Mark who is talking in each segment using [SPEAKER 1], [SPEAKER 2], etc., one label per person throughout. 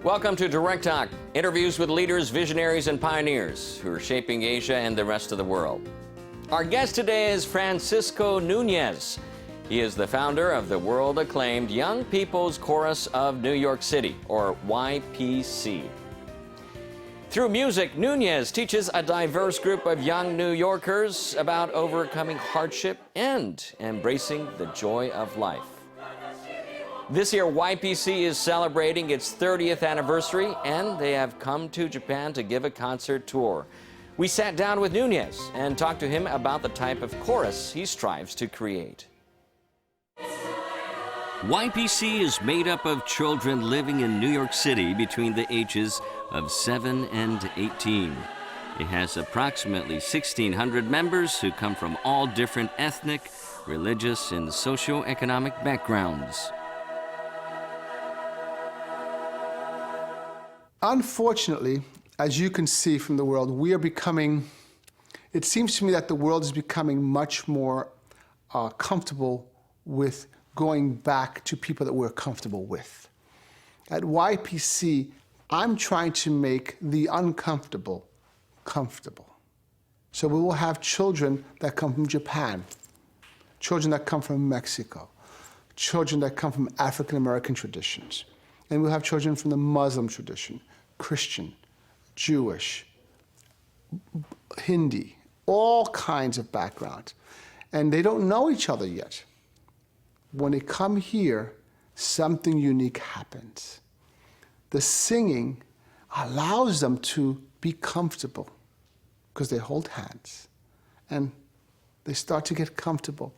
[SPEAKER 1] Welcome to Direct Talk, interviews with leaders, visionaries, and pioneers who are shaping Asia and the rest of the world. Our guest today is Francisco Núñez. He is the founder of the world-acclaimed Young People's Chorus of New York City, or YPC. Through music, Núñez teaches a diverse group of young New Yorkers about overcoming hardship and embracing the joy of life. This year, YPC is celebrating its 30th anniversary, and they have come to Japan to give a concert tour. We sat down with Núñez and talked to him about the type of chorus he strives to create. YPC is made up of children living in New York City between the ages of 7 and 18. It has approximately 1,600 members who come from all different ethnic, religious, and socioeconomic backgrounds.
[SPEAKER 2] Unfortunately, as you can see from the world, it seems to me that the world is becoming much more comfortable with going back to people that we're comfortable with. At YPC, I'm trying to make the uncomfortable comfortable. So we will have children that come from Japan, children that come from Mexico, children that come from African American traditions, and we'll have children from the Muslim tradition, Christian, Jewish, Hindi, all kinds of backgrounds. And they don't know each other yet. When they come here, something unique happens. The singing allows them to be comfortable because they hold hands and they start to get comfortable.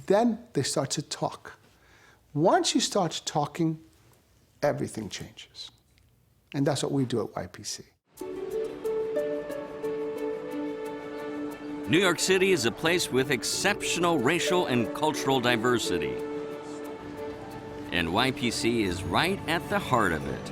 [SPEAKER 2] Then they start to talk. Once you start talking, everything changes. And that's what we do at YPC.
[SPEAKER 1] New York City is a place with exceptional racial and cultural diversity. And YPC is right at the heart of it.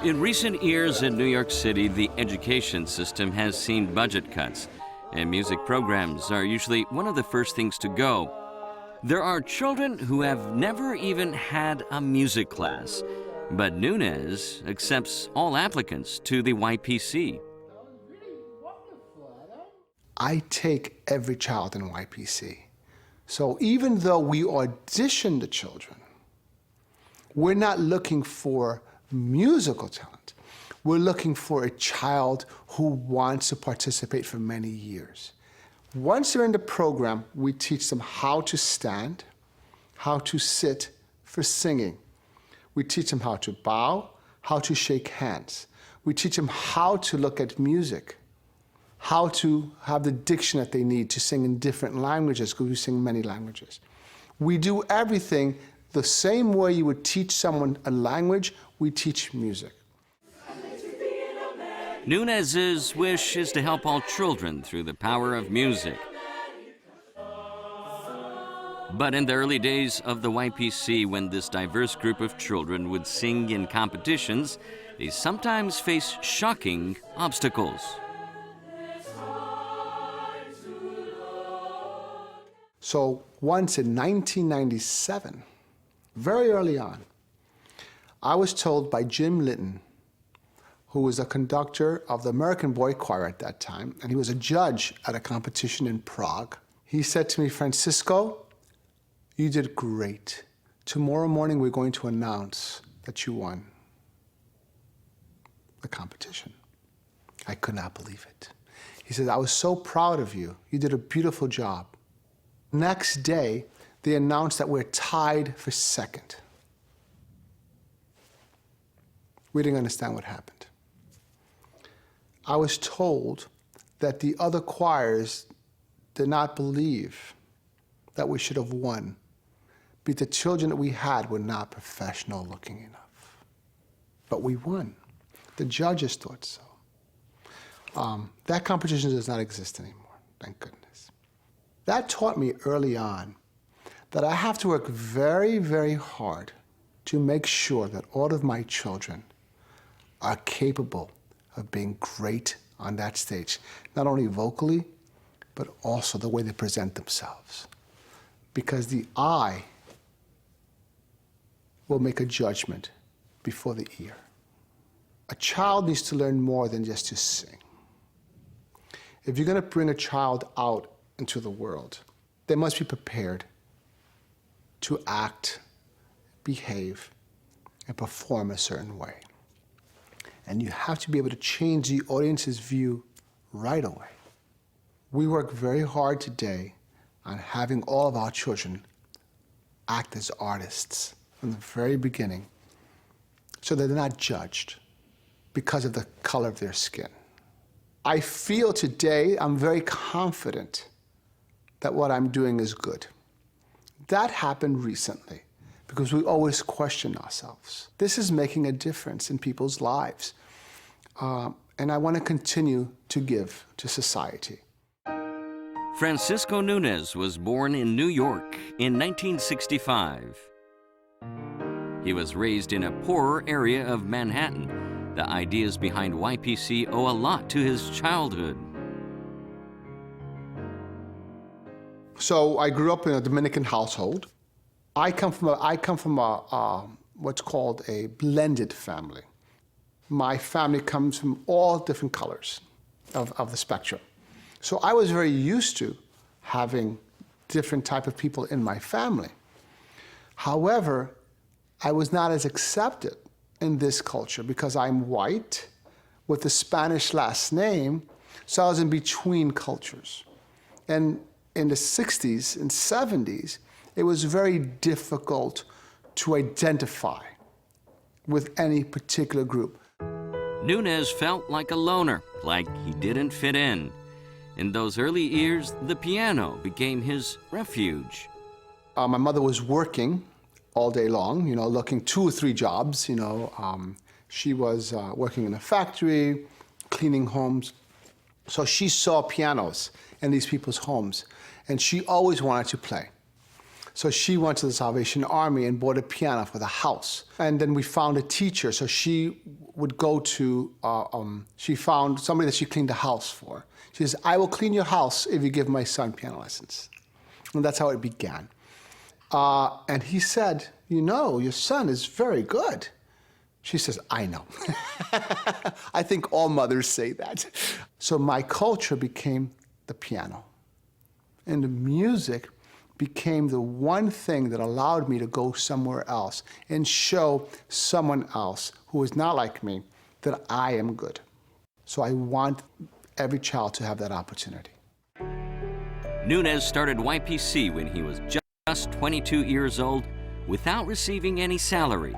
[SPEAKER 1] In recent years in New York City, the education system has seen budget cuts, and music programs are usually one of the first things to go. There are children who have never even had a music class, but Núñez accepts all applicants to the YPC.
[SPEAKER 2] I take every child in YPC. So even though we audition the children, we're not looking for musical talent. We're looking for a child who wants to participate for many years. Once they're in the program, we teach them how to stand, how to sit for singing. We teach them how to bow, how to shake hands. We teach them how to look at music, how to have the diction that they need to sing in different languages, because we sing many languages. We do everything the same way you would teach someone a language, we teach music.
[SPEAKER 1] Núñez's wish is to help all children through the power of music. But in the early days of the YPC, when this diverse group of children would sing in competitions, they sometimes face shocking obstacles.
[SPEAKER 2] So once in 1997, very early on, I was told by Jim Litton, who was a conductor of the American Boy Choir at that time, and he was a judge at a competition in Prague. He said to me, "Francisco, you did great. Tomorrow morning we're going to announce that you won the competition." I could not believe it. He said, "I was so proud of you. You did a beautiful job." Next day, they announced that we're tied for second. We didn't understand what happened. I was told that the other choirs did not believe that we should have won, because the children that we had were not professional looking enough. But we won. The judges thought so. That competition does not exist anymore, thank goodness. That taught me early on that I have to work very, very hard to make sure that all of my children are capable of being great on that stage, not only vocally, but also the way they present themselves. because the eye will make a judgment before the ear. A child needs to learn more than just to sing. If you're going to bring a child out into the world, they must be prepared to act, behave, and perform a certain way. And you have to be able to change the audience's view right away. We work very hard today on having all of our children act as artists from the very beginning so that they're not judged because of the color of their skin. I feel today I'm very confident that what I'm doing is good. That happened recently because we always question ourselves. This is making a difference in people's lives. And I want to continue to give to society.
[SPEAKER 1] Francisco Núñez was born in New York in 1965. He was raised in a poorer area of Manhattan. The ideas behind YPC owe a lot to his childhood.
[SPEAKER 2] So I grew up in a Dominican household. I come from what's called a blended family. My family comes from all different colors of the spectrum. So I was very used to having different type of people in my family. However, I was not as accepted in this culture because I'm white with a Spanish last name, so I was in between cultures. And in the 60s and 70s, it was very difficult to identify with any particular group.
[SPEAKER 1] Núñez felt like a loner, like he didn't fit in. In those early years, the piano became his refuge.
[SPEAKER 2] My mother was working all day long, looking 2 or 3 jobs, She was working in a factory, cleaning homes. So she saw pianos in these people's homes, and she always wanted to play. So she went to the Salvation Army and bought a piano for the house. And then we found a teacher, so she would go to, she found somebody that she cleaned the house for. She says, I will clean your house if you give my son piano lessons. And that's how it began. And he said, your son is very good. She says, I know. I think all mothers say that. So my culture became the piano. And the music became the one thing that allowed me to go somewhere else and show someone else who is not like me that I am good. So I want every child to have that opportunity.
[SPEAKER 1] Núñez started YPC when he was just 22 years old without receiving any salary.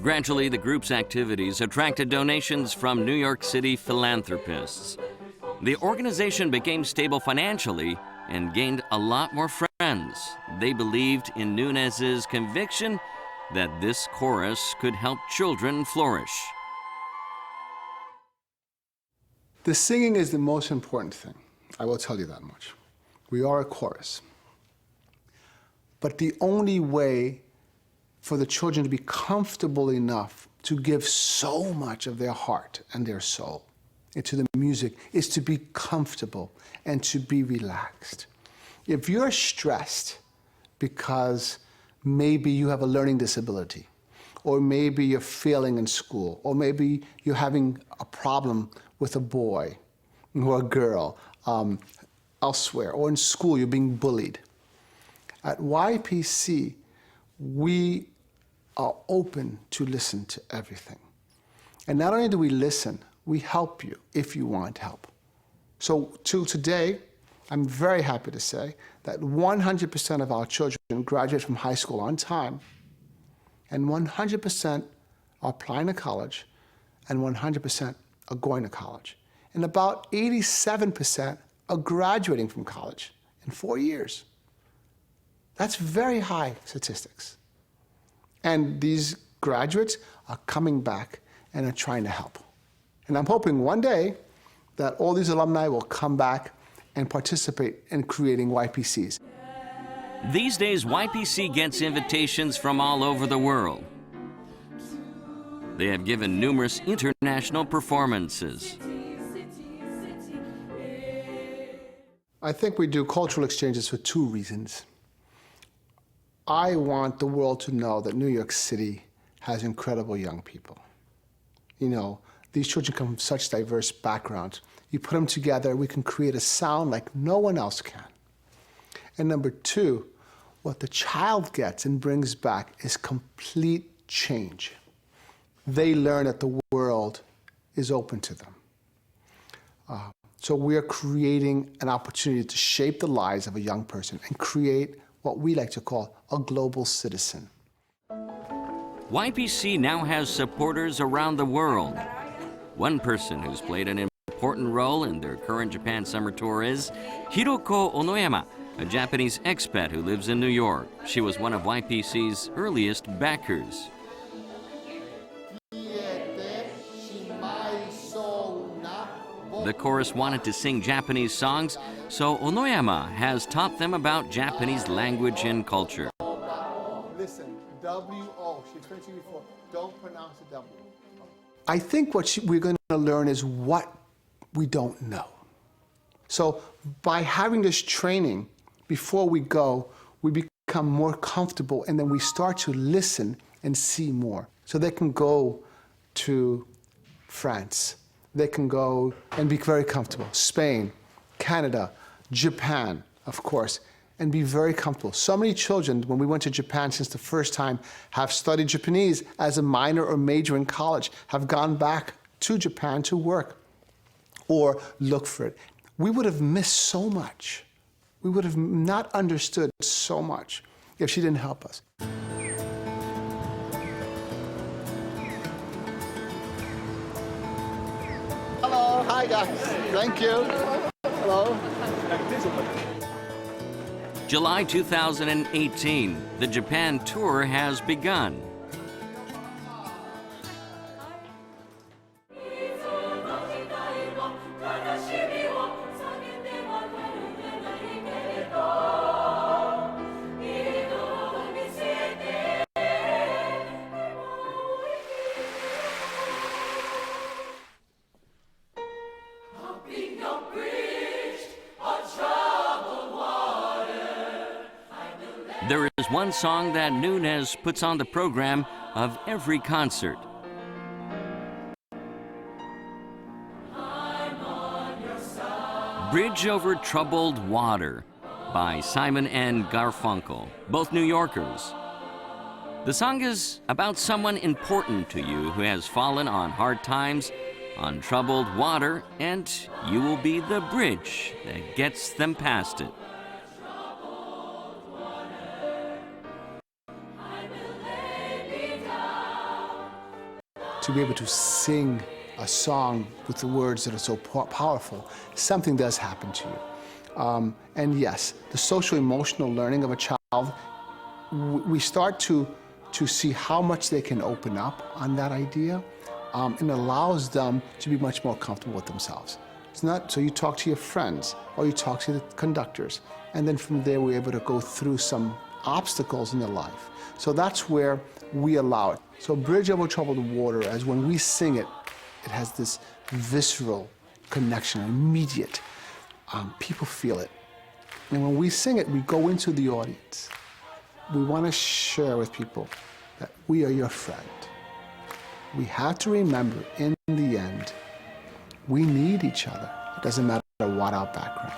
[SPEAKER 1] Gradually, the group's activities attracted donations from New York City philanthropists. The organization became stable financially and gained a lot more friends. They believed in Núñez's conviction that this chorus could help children flourish.
[SPEAKER 2] The singing is the most important thing. I will tell you that much. We are a chorus. But the only way for the children to be comfortable enough to give so much of their heart and their soul into the music is to be comfortable and to be relaxed. If you're stressed because maybe you have a learning disability, or maybe you're failing in school, or maybe you're having a problem with a boy or a girl elsewhere, or in school you're being bullied. At YPC, we are open to listen to everything. And not only do we listen, we help you if you want help. So till today, I'm very happy to say that 100% of our children graduate from high school on time, and 100% are applying to college, and 100% are going to college. And about 87% are graduating from college in 4 years. That's very high statistics. And these graduates are coming back and are trying to help. And I'm hoping one day that all these alumni will come back and participate in creating YPCs.
[SPEAKER 1] These days, YPC gets invitations from all over the world. They have given numerous international performances.
[SPEAKER 2] I think we do cultural exchanges for two reasons. I want the world to know that New York City has incredible young people. You know, these children come from such diverse backgrounds. You put them together, we can create a sound like no one else can. And number two, what the child gets and brings back is complete change. They learn that the world is open to them. So we are creating an opportunity to shape the lives of a young person and create what we like to call a global citizen.
[SPEAKER 1] YPC now has supporters around the world. One person who's played an important role in their current Japan summer tour is Hiroko Onoyama, a Japanese expat who lives in New York. She was one of YPC's earliest backers. The chorus wanted to sing Japanese songs, so Onoyama has taught them about Japanese language and culture.
[SPEAKER 2] Listen, W-O, she explained to you before, don't pronounce the W. I think what we're going to learn is what we don't know. So by having this training, before we go, we become more comfortable and then we start to listen and see more. So they can go to France, they can go and be very comfortable. Spain, Canada, Japan, of course, and be very comfortable. So many children, when we went to Japan since the first time, have studied Japanese as a minor or major in college, have gone back to Japan to work or look for it. We would have missed so much. We would have not understood so much if she didn't help us. Hello, hi guys, thank you. Hello.
[SPEAKER 1] July 2018, the Japan tour has begun. There is one song that Núñez puts on the program of every concert. Bridge Over Troubled Water by Simon and Garfunkel, both New Yorkers. The song is about someone important to you who has fallen on hard times, on troubled water, and you will be the bridge that gets them past it.
[SPEAKER 2] To be able to sing a song with the words that are so powerful, something does happen to you. And yes, the social emotional learning of a child, we start to see how much they can open up on that idea, and allows them to be much more comfortable with themselves. It's not, so you talk to your friends or you talk to the conductors, and then from there we're able to go through some obstacles in their life. So that's where we allow it. So Bridge Over Troubled Water, as when we sing it, it has this visceral connection, immediate. People feel it. And when we sing it, we go into the audience. We want to share with people that we are your friend. We have to remember, in the end, we need each other. It doesn't matter what our background.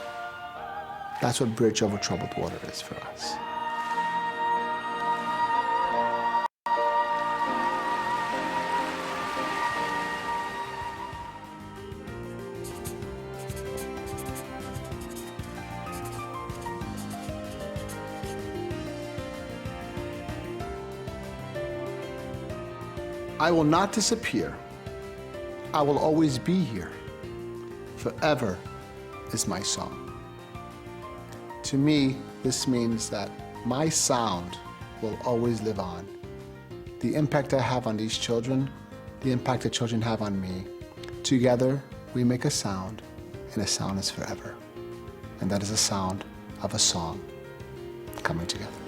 [SPEAKER 2] That's what Bridge Over Troubled Water is for us. I will not disappear. I will always be here. Forever is my song. To me, this means that my sound will always live on. The impact I have on these children, the impact the children have on me, together we make a sound, and a sound is forever. And that is the sound of a song coming together.